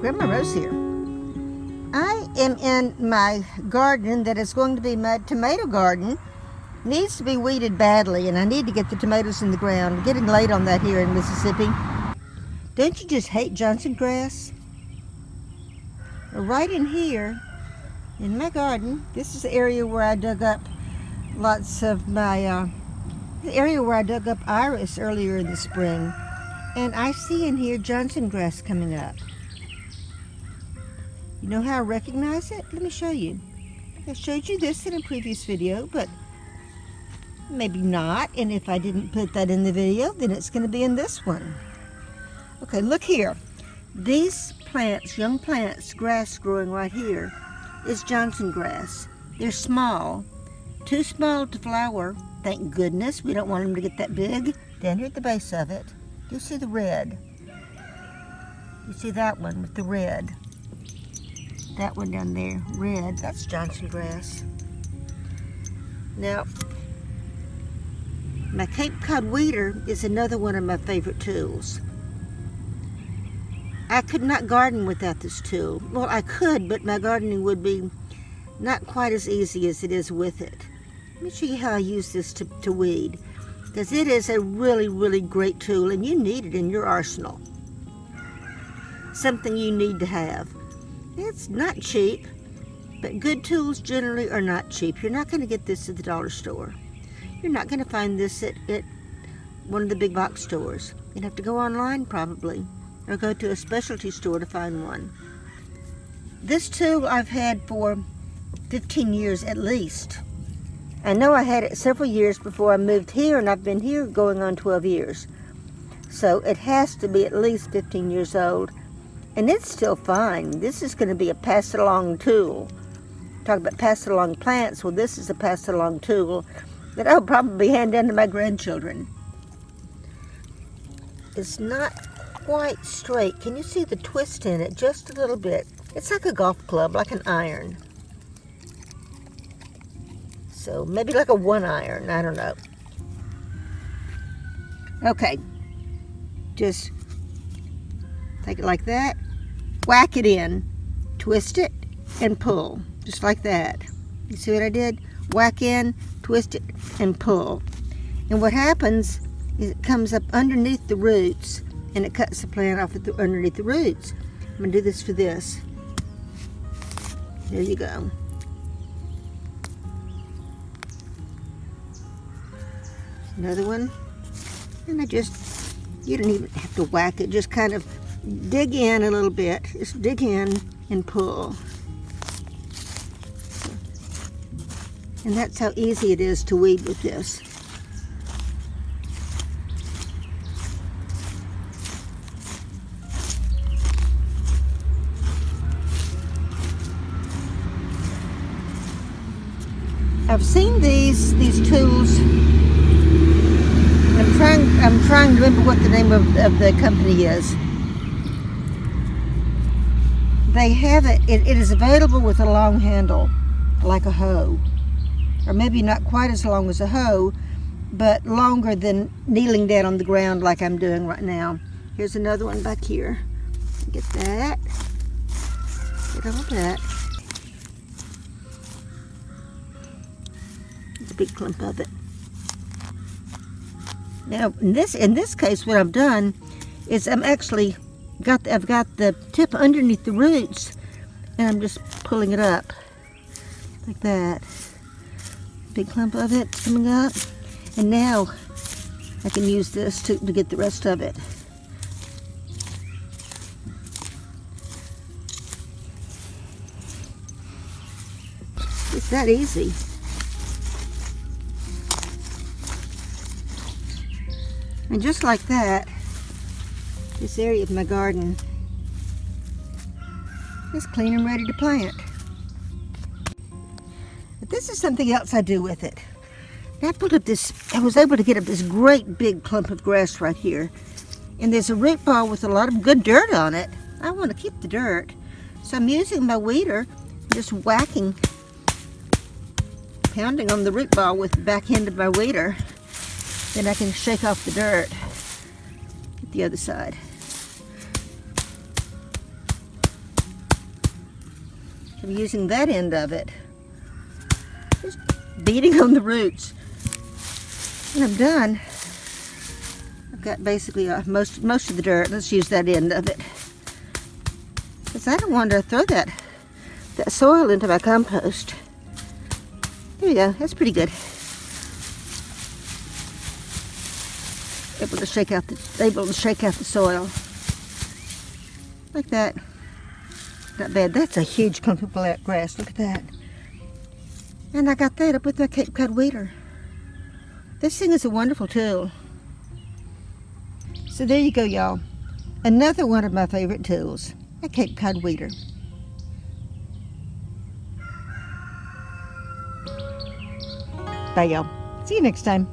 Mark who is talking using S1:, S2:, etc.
S1: Grandma Rose here. I am in my garden that is going to be my tomato garden. Needs to be weeded badly, and I need to get the tomatoes in the ground. Getting late on that here in Mississippi. Don't you just hate Johnson grass? Right in here, in my garden, this is the area where I dug up lots of my, the area where I dug up iris earlier in the spring. And I see in here Johnson grass coming up. You know how I recognize it? Let me show you. I showed you this in a previous video, but maybe not. And if I didn't put that in the video, then it's going to be in this one. Okay, look here. These plants, young plants, grass growing right here, is Johnson grass. They're small. Too small to flower. Thank goodness. We don't want them to get that big. Down here at the base of it, you see the red. You see that one with the red. That one down there, red, that's Johnson grass. Now, my Cape Cod Weeder is another one of my favorite tools. I could not garden without this tool. Well, I could, but my gardening would be not quite as easy as it is with it. Let me show you how I use this to weed, because it is a really, really great tool, and you need it in your arsenal. Something you need to have. It's not cheap, but good tools generally are not cheap. You're not going to get this at the dollar store. You're not going to find this at one of the big box stores. You'd have to go online probably, or go to a specialty store to find one. This tool I've had for 15 years at least. I know I had it several years before I moved here, and I've been here going on 12 years. So it has to be at least 15 years old. And it's still fine. This is going to be a pass-it-along tool. Talk about pass-it-along plants. Well, this is a pass-it-along tool that I'll probably hand down to my grandchildren. It's not quite straight. Can you see the twist in it? Just a little bit. It's like a golf club, like an iron. So maybe like a 1-iron. I don't know. Okay. Just take it like that. Whack it in, twist it, and pull, just like that. You see what I did? Whack in, twist it, and pull. And what happens is it comes up underneath the roots, and it cuts the plant off underneath the roots. I'm going to do this for this. There you go. Another one. And you don't even have to whack it, just kind of dig in a little bit. Just dig in and pull. And that's how easy it is to weed with this. I've seen these tools. I'm trying to remember what the name of the company is. They have it is available with a long handle, like a hoe. Or maybe not quite as long as a hoe, but longer than kneeling down on the ground like I'm doing right now. Here's another one back here. Get that. Get all that. It's a big clump of it. Now, in this case, what I've done is I've got the tip underneath the roots, and I'm just pulling it up like that. Big clump of it coming up, and now I can use this to get the rest of it. It's that easy. And just like that, this area of my garden is clean and ready to plant. But this is something else I do with it. I was able to get up this great big clump of grass right here. And there's a root ball with a lot of good dirt on it. I want to keep the dirt. So I'm using my weeder, just pounding on the root ball with the back end of my weeder. Then I can shake off the dirt at the other side. I'm using that end of it, just beating on the roots. When I'm done, I've got basically most of the dirt. Let's use that end of it, because I don't want to throw that soil into my compost. There you go. That's pretty good. Able to shake out the soil like that. Not bad. That's a huge clump of grass. Look at that. And I got that up with my Cape Cod Weeder. This thing is a wonderful tool. So there you go, y'all. Another one of my favorite tools, a Cape Cod Weeder. Bye, y'all. See you next time.